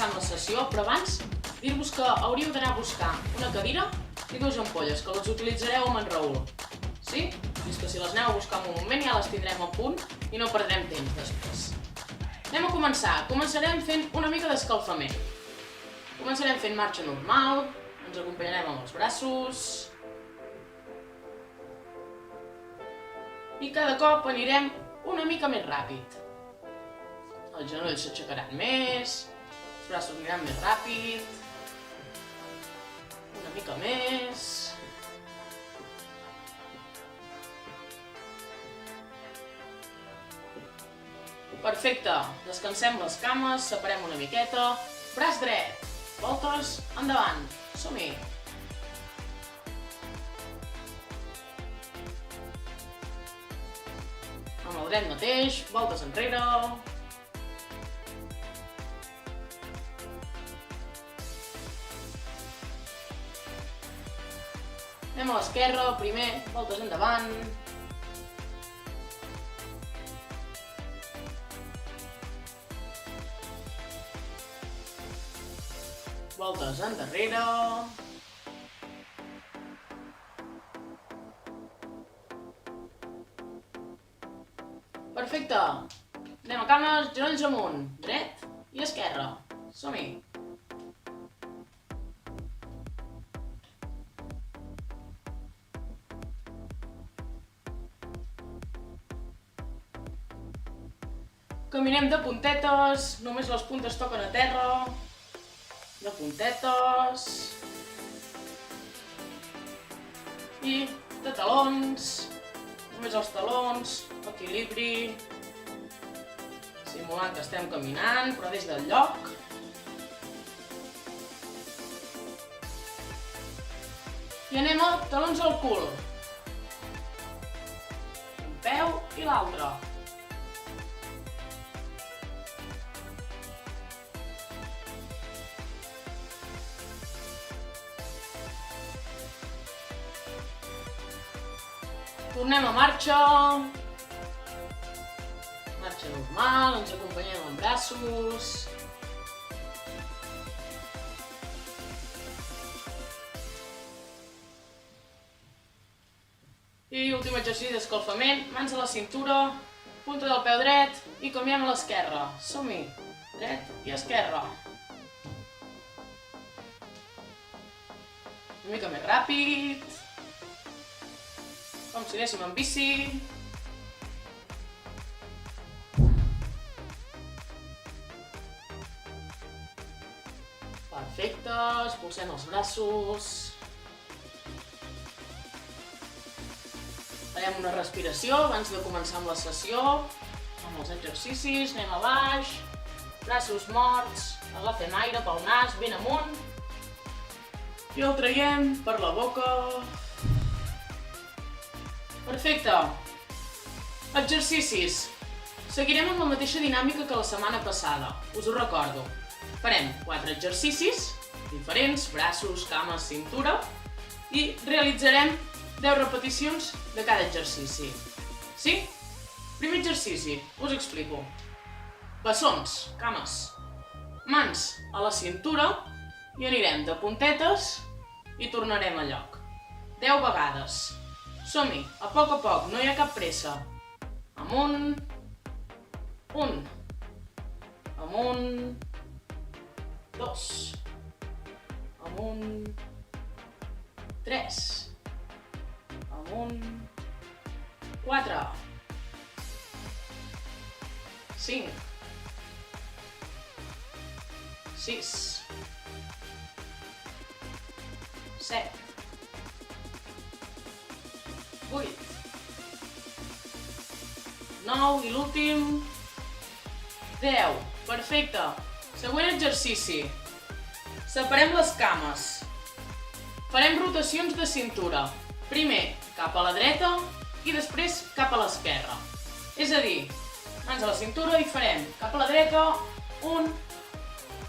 començar amb la sessió, però abans dir-vos que hauríeu d'anar a buscar una cadira i dues ampolles, que les utilitzareu amb en Raül. Sí? És que si les aneu a buscar en un moment ja les tindrem a punt i no perdrem temps després. Anem a començar. Començarem fent una mica d'escalfament. Començarem fent marxa normal, ens acompanyarem amb els braços i cada cop anirem una mica més ràpid. Els genolls s'aixecaran més, els braços aniran més ràpid, una mica més. Perfecte, descansem les cames, separem una miqueta, braç dret, voltes endavant, som-hi. Amb el dret mateix, voltes enrere. Anem a l'esquerra, primer, voltes endavant. Voltes endarrere. Perfecte. Anem a cames, genolls amunt, dret i esquerra. Som-hi. Caminem de puntetes, només les puntes toquen a terra. De puntetes. I de talons. Només els talons, equilibri. Simulant que estem caminant, però des del lloc. I anem a talons al cul. Un peu i l'altre. Tornem a marxa. Marxa normal, ens acompanyem amb braços. I últim exercici d'escalfament, mans a la cintura, punta del peu dret i canviem a l'esquerra. Som-hi, dret i esquerra. Una mica més ràpid. Com si anéssim en bici. Perfecte, expulsem els braços. Farem una respiració abans de començar amb la sessió. Amb els exercicis, anem a baix. Braços morts, agafem aire pel nas, ben amunt. I el traiem per la boca. Perfecte. Exercicis. Seguirem amb la mateixa dinàmica que la setmana passada, us ho recordo. Farem 4 exercicis diferents, braços, cames, cintura, i realitzarem 10 repeticions de cada exercici. Sí? Primer exercici, us explico. Bessons, cames, mans a la cintura i anirem de puntetes i tornarem a lloc. 10 vegades. Som-hi, a poc, no hi ha cap pressa. Amunt. 1. Amunt. 2. Amunt. 3. Amunt. 4. 5. 6. 7. 8, 9 i l'últim, 10. Perfecte. Següent exercici. Separem les cames. Farem rotacions de cintura. Primer cap a la dreta i després cap a l'esquerra. És a dir, mans a la cintura i farem cap a la dreta, 1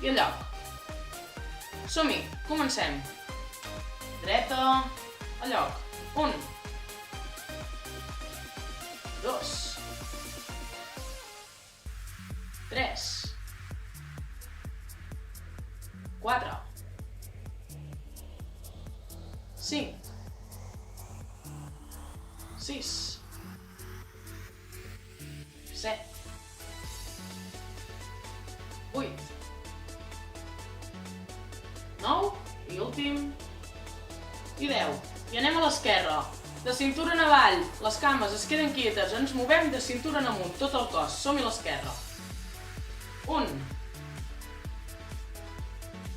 i al lloc. Som-hi, comencem. Dreta, al lloc. 1. 2, 3, 4, 5, 6, 7, 8, 9 i últim i 10. I anem a l'esquerra. De cintura en avall, les cames es queden quietes, ens movem de cintura en amunt, tot el cos. Som-hi a l'esquerra. 1,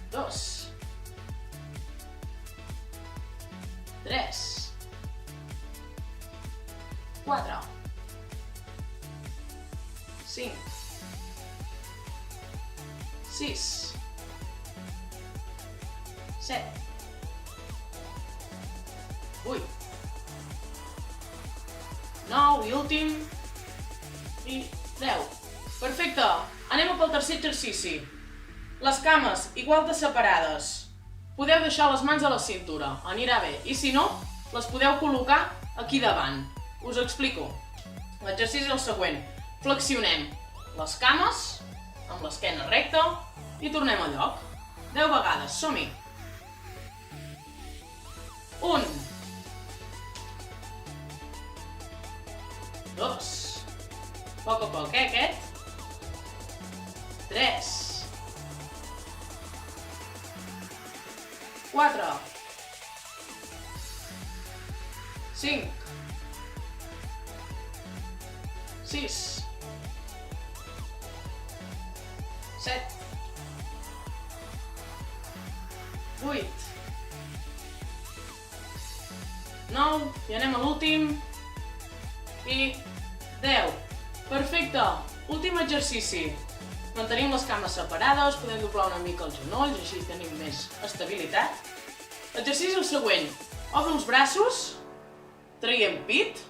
2, 3, 4, 5, 6, 7, 8, 9 i últim i 10. Perfecte, anem pel tercer exercici. Les cames igual de separades. Podeu deixar les mans a la cintura, anirà bé. I si no, les podeu col·locar aquí davant. Us explico. L'exercici és el següent. Flexionem les cames amb l'esquena recta i tornem a lloc. 10 vegades, som-hi. 1, 2, poc a poc, aquest. 3, 4, 5, 6, 7, 8, 9, i anem a l'últim, i 10. Perfecte, últim exercici. Mantenim les cames separades, podem doblar una mica els genolls, així tenim més estabilitat. L'exercici és el següent. Obro els braços, traiem pit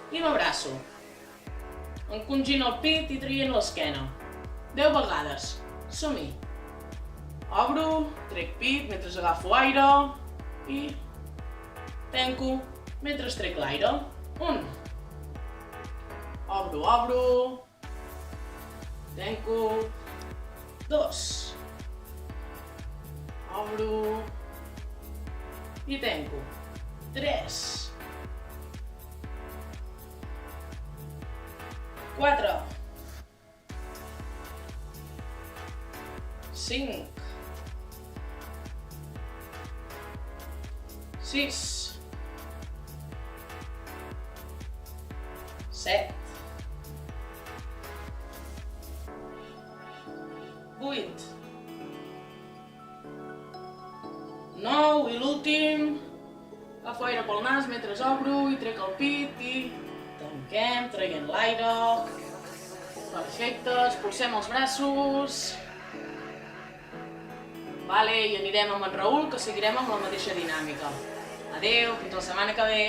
i m'abraço. Encongint el pit i traient l'esquena. 10 vegades. Som-hi. Obro, trec pit mentre agafo aire i tanco mentre trec l'aire. 1. Obro, tanco. 2. Obro i tanco. 3. 4. 5. 6. 7. 8. 9 i l'últim. Agafo aire pel nas mentre obro i trec el pit i tanquem, traient l'aire. Perfecte, expulsem els braços. Vale, i anirem amb en Raül, que seguirem amb la mateixa dinàmica. Adeu, fins la setmana que ve.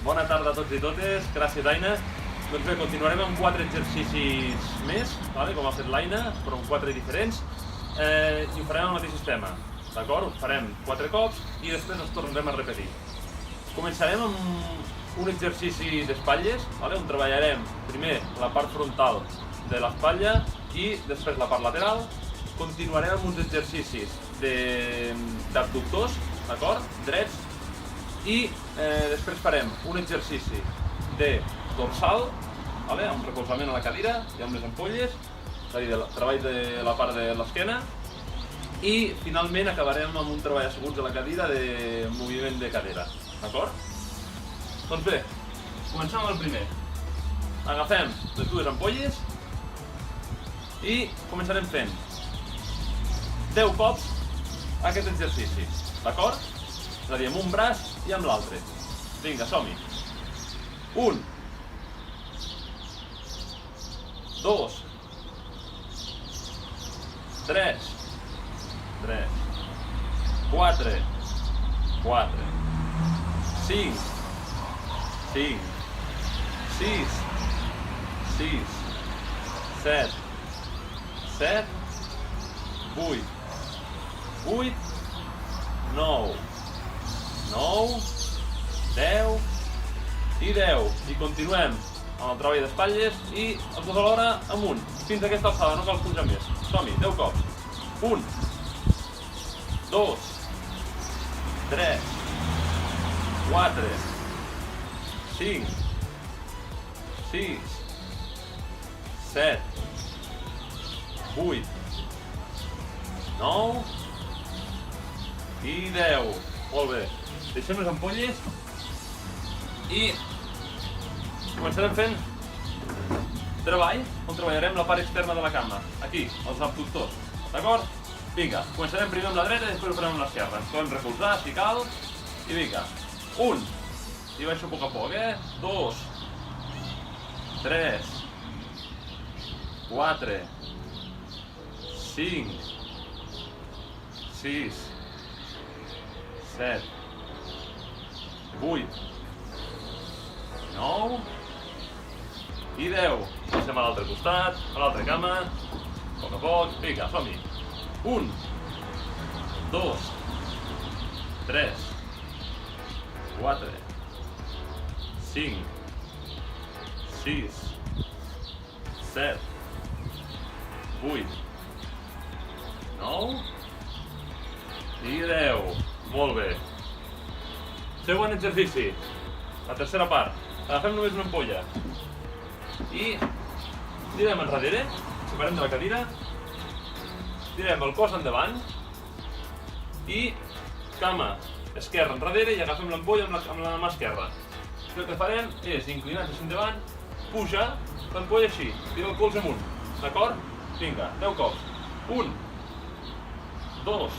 Bona tarda a tots i totes, gràcies Aina. Doncs bé, continuarem amb 4 exercicis més, com ha fet l'Aina, però amb 4 diferents, i ho farem al mateix sistema, d'acord? Ho farem 4 cops i després ens tornarem a repetir. Començarem amb un exercici d'espatlles, on treballarem primer la part frontal de l'espatlla i després la part lateral. Continuarem amb uns exercicis d'abductors, d'acord? Drets. I després farem un exercici de dorsal, amb recolzament a la cadira i amb les ampolles, és a dir, el treball de la part de l'esquena. I finalment acabarem amb un treball asseguts a la cadira de moviment de cadera, d'acord? Doncs bé, comencem amb el primer. Agafem les dues ampolles i començarem fent 10 cops aquest exercici, d'acord? És a dir, amb un braç i amb l'altre. Vinga, som-hi. 1, 2, 3, 4, 5, 6, 7, 8, 9, 10 i 10. I continuem amb el treball d'espatlles i els dos alhora amunt, fins a aquesta alçada, no cal pujar més. Som-hi, 10 cops. 1, 2, 3, 4, 5, 6, 7, 8, 9 i 10. Molt bé. Deixem les ampolles i començarem fent treball on treballarem la part externa de la cama. Aquí, els abductors. D'acord? Vinga, començarem primer amb la dreta i després ho farem amb l'esquerra. Ens podem recolzar si cal. I vinga. 1. I baixo a poc a poc, 2. 3. 4. 5. 6. 7. 8. 9. I 10. Passem a l'altre costat, a l'altra cama. A poc a poc. Vinga, som-hi. 1. 2. 3. 4. 5. 6. 7. 8. 9. I 10. Molt bé. Següent exercici. La tercera part. Agafem només una ampolla. I tirem enrere, separem de la cadira, tirem el cos endavant i cama esquerra enrere i agafem l'ampolla amb la mà esquerra. I el que farem és inclinar-nos així endavant, pujar l'ampolla així, tira el colze amunt. D'acord? Vinga, 10 cops. 1, 2,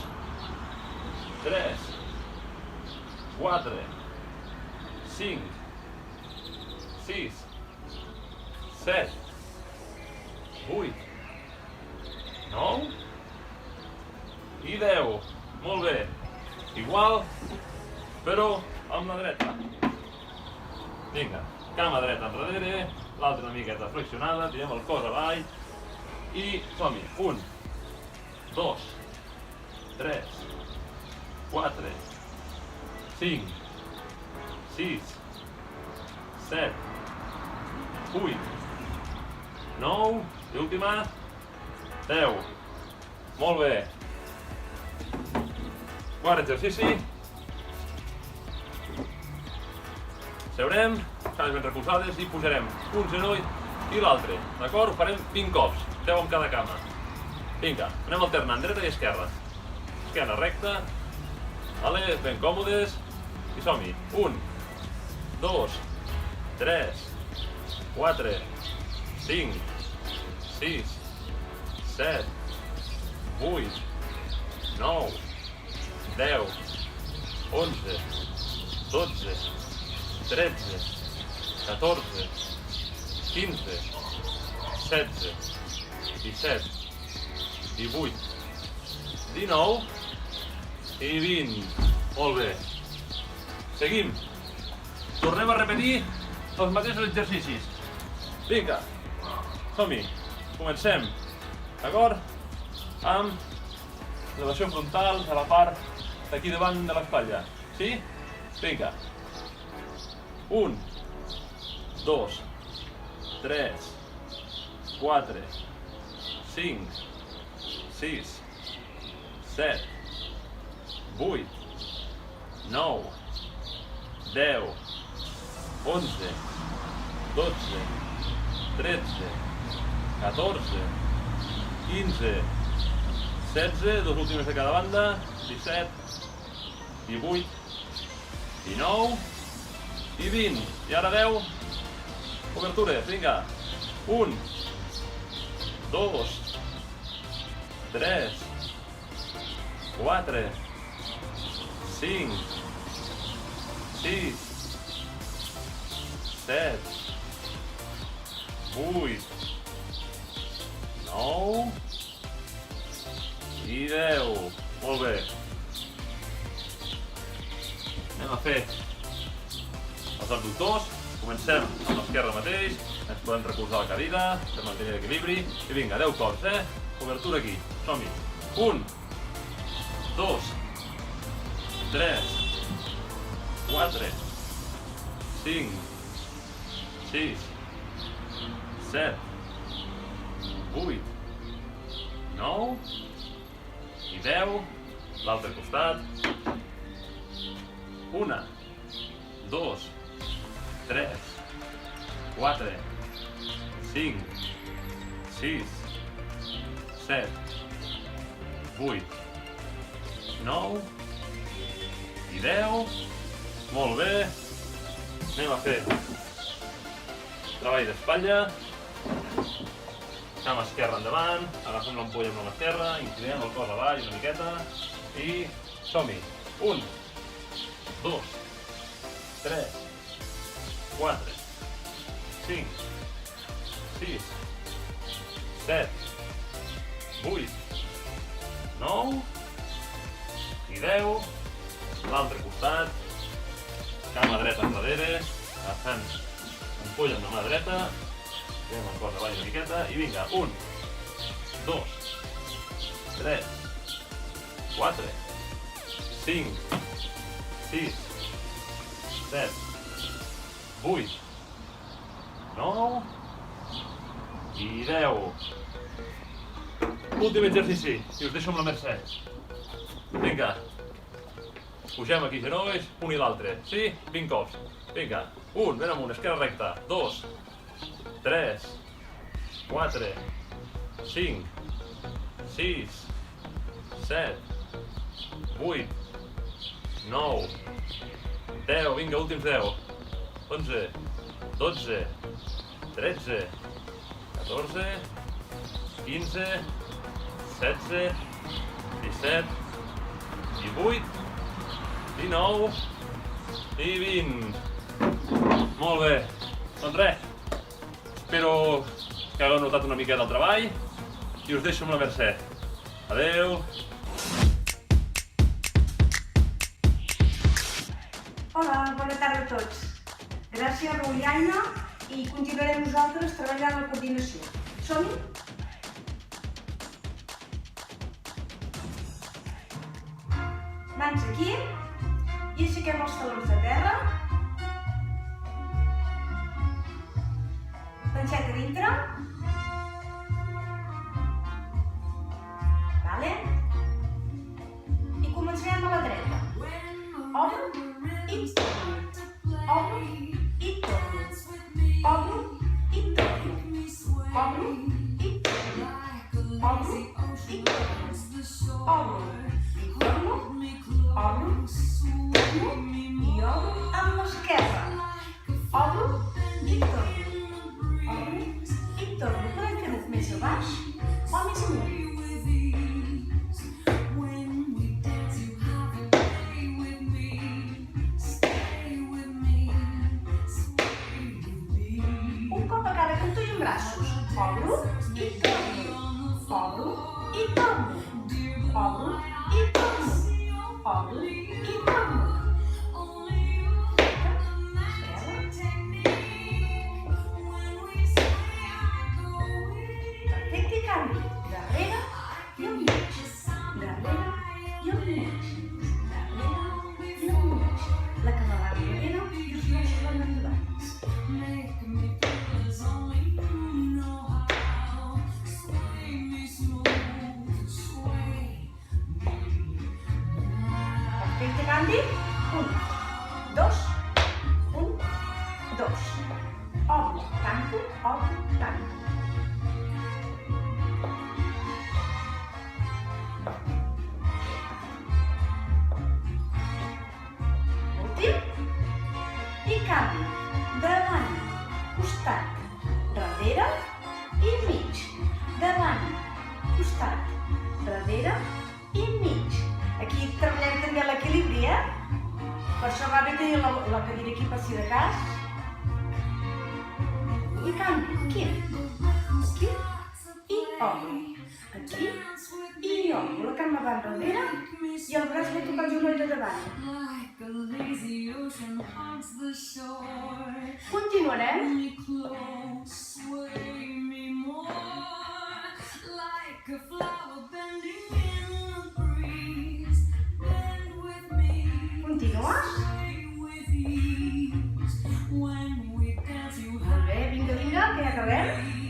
3, 4, 5, 6, 7, 8, 9 i 10. Molt bé. Igual, però amb la dreta. Vinga, cama dreta enrere, l'altra una miqueta flexionada, tirem el cos avall i som-hi. 1, 2, 3, 4, 5, 6, 7, 8, 9 i última, 10. Molt bé. Quart exercici. Seurem, cames ben recolzades i pujarem un genoll i l'altre. D'acord? Ho farem 20 cops, 10 en cada cama. Vinga, anem alternant dreta i esquerra. Esquerra recta, vale, ben còmodes i som-hi. 1, 2, 3, 4, 5, 6, 7, 8, 9, 10, 11, 12, 13, 14, 15, 16, 17, 18, 19 i 20. Molt bé. Seguim. Tornem a repetir els mateixos exercicis. Vinga, som-hi. Comencem, d'acord? Amb elevació frontal a la part d'aquí davant de l'espatlla. Sí? Vinga. 1, 2, 3, 4, 5, 6, 7, 8, 9, 10, 11, 12, 13, 14, 15, 16, dos últimes de cada banda, 17, 18, 19 i 20. I ara 10, obertures, vinga. 1, 2, 3, 4, 5, 6, 7, 8, 9 i 10. Molt bé. Anem a fer els abductors. Comencem amb l'esquerra mateix. Ens podem recolzar la cadira per mantenir l'equilibri. I vinga, 10 cops, Obertura aquí. Som-hi. 1, 2, 3, 4, 5, 6, 7, 8, 9 i 10, l'altre costat. 1, 2, 3, 4, 5, 6, 7, 8, 9 i 10. Molt bé. Anem a fer treball d'espatlla. Cama esquerra endavant, agafem l'ampolla amb la mà esquerra, inclinem el cos avall una miqueta i som-hi. 1, 2, 3, 4, 5, 6, 7, 8, 9 i 10. L'altre costat. Cama dreta enrere, agafant l'ampolla amb la mà dreta, fem el cos avall una miqueta i vinga, 1, 2, 3, 4, 5, 6, 7, 8, 9 i 10. Últim exercici, i us deixo amb la Mercè. Vinga. Pugem aquí genolls, un i l'altre. Sí? 20 cops. Vinga. 1, ben amunt, esquerra recta. 2, 3, 4, 5, 6, 7, 8, 9, 10. Vinga, últims 10. 11, 12, 13, 14, 15, 16, 17, 18, 19 i 20. Molt bé. Doncs res, espero que hagueu notat una miqueta el treball i us deixo amb la Mercè. Adeu. Hola, bona tarda a tots. Gràcies, Raül i Aina, i continuarem nosaltres treballant la coordinació. Som-hi? Mans aquí. I aixequem els talons de terra. Panceta dintre. Vale? I començarem a la dreta. Obro i torno. Obro i torno. Obro i torno. Obro i torno. Obro i torno. Obro i torno. Obro. I obro amb l'esquerra. Obro i torno. Obro i torno. Podem fer-ho més a baix o més amunt. Un cop a cada cantó i amb braços. Obro i torno. Obro i torno. Obro i torno. Obro i torno. Perfecte, i canvi. Darrere i al mig. Darrere i al mig. Darrere i al mig. La cama va darrere i els braços van endavant. Perfecte, canvi. 1, 2, 1, 2. Obro, tanco, obro, tanco. Últim. I canvi. Davant, costat, darrere i mig. Davant, costat, darrere i mig. Aquí treballem també l'equilibri, Per això va bé tenir la cadira aquí per si de cas. I canvi. Aquí. Aquí. I obro. Aquí. I obro. La cama va enrere i el braç va tocar el genoll de davant. Continuarem. Continues? Molt bé, vinga, vinga, que ja acabem.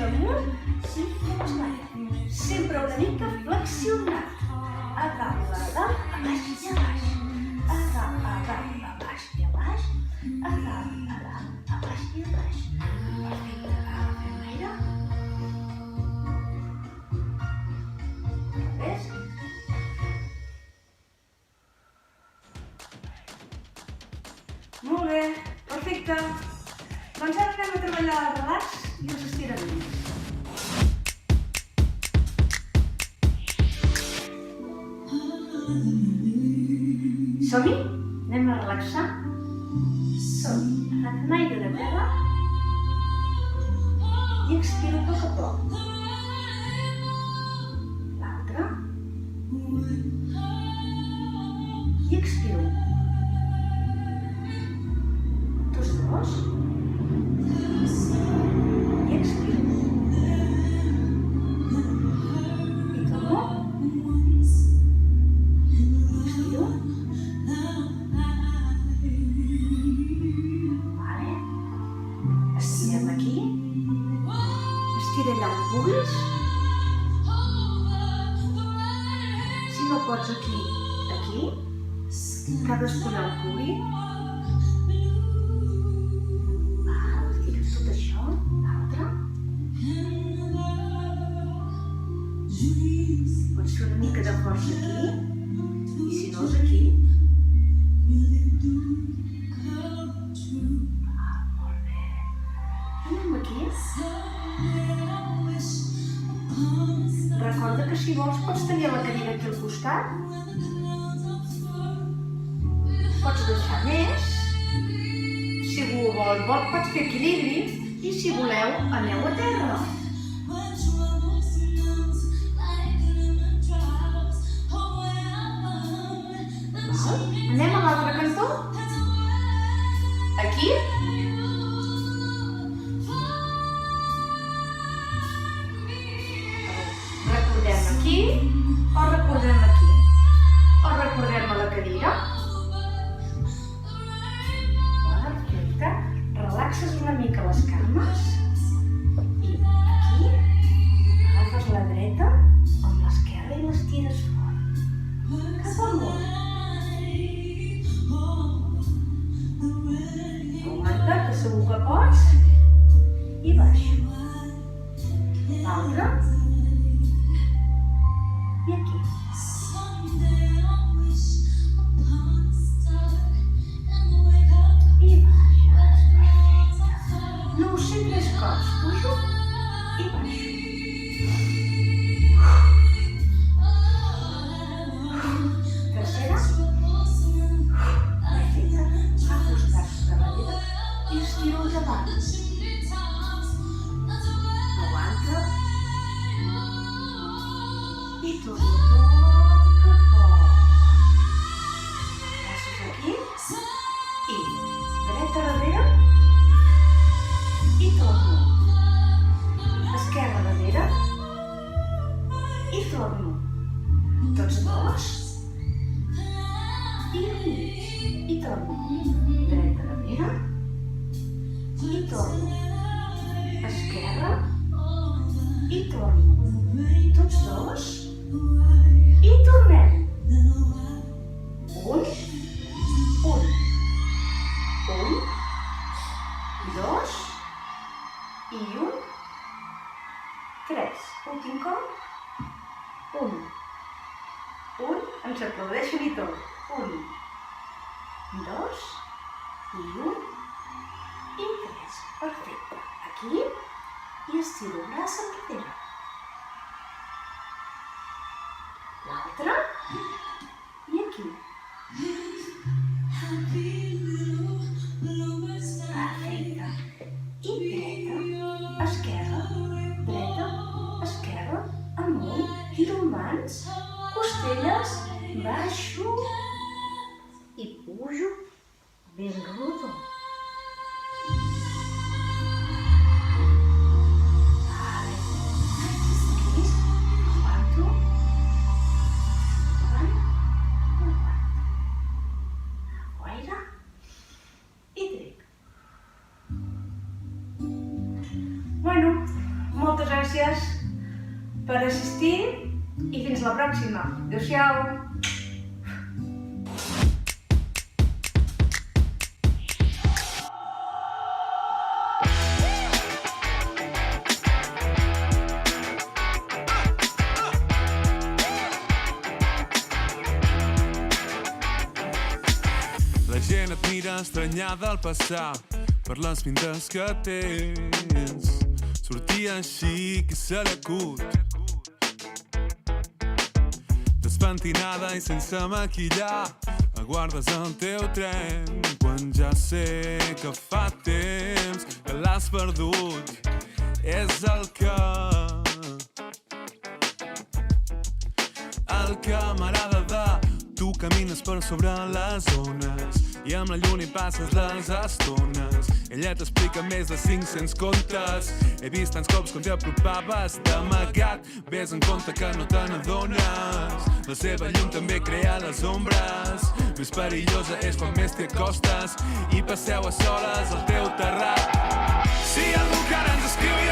amunt, sí, com es balla. Sempre una mica flexionat. A dalt, a baix i a baix. A dalt, a baix i a baix. A dalt, a baix i a baix. Perfecte, agafem aire. Ves? Molt bé, perfecte. Doncs ara anem a treballar el relax i els estiraments. Som-hi? Anem a relaxar? Som-hi. Agafem aire de terra i expiro a poc a poc. L'altre. I expiro. Tots dos. I expiro. I torno. Expiro. Vale. Estirem aquí. Estira allà on puguis. Si no pots aquí, aquí. Cadascuna on pugui. Estires tot això. L'altre. Pots fer una mica de força aquí. I si no és aquí. Molt bé. Anem aquí. Recorda que si vols pots tenir la cadira aquí al costat. Pots deixar més. Si vol, pots fer equilibri. I si voleu, aneu a terra. Anem a l'altre cantó. Aquí. Recordem aquí o recordem aquí? O recordem a la cadira? Perfecte. Relaxes una mica les cames. I aquí agafes la dreta amb l'esquerra i les tires fora. Cap amunt. Aguanta, que segur que pots. I baixo. L'altra. I aquí. I baixes. Perfecte. No ho sé 3 cops. Pujo i baixo. Tercera. Perfecte. Agafo els braços de darrere i estiro els davant. Aguanta. I torno poc a poc. Braços aquí. I dreta darrere. I torno. Esquerra darrere. I torno. Tots dos. I al mig. I torno. Dreta darrere. I torno. Esquerra. I torno. Tots dos. I tornem. Un. Dos. I un. 3. Últim cop. Un. Ens aplaudeixen i tot. 1, 2, i 1, i 3. Perfecte. Aquí. I estiro el braç enrere. L'altre. I aquí. Perfecte. I dreta, esquerra, amunt, giro mans, costelles, baixo i pujo ben rodó. gràcies per assistir i fins la pròxima. Adéu-siau. La gent et mira estranyada al passar per les pintes que tens. Sortia així, qui se l'acut? Despentinada i sense maquillar, aguardes el teu tren quan ja sé que fa temps que l'has perdut. És el que m'agrada de tu, camines per sobre les ones i amb la lluna hi passes les estones. Ella t'explica més de 500 contes. He vist tants cops com t'hi apropaves d'amagat. Ves en compte que no te n'adones. La seva llum també crea les ombres. Més perillosa és quan més t'hi acostes i passeu a soles al teu terrat. Si algú que ara ens escriu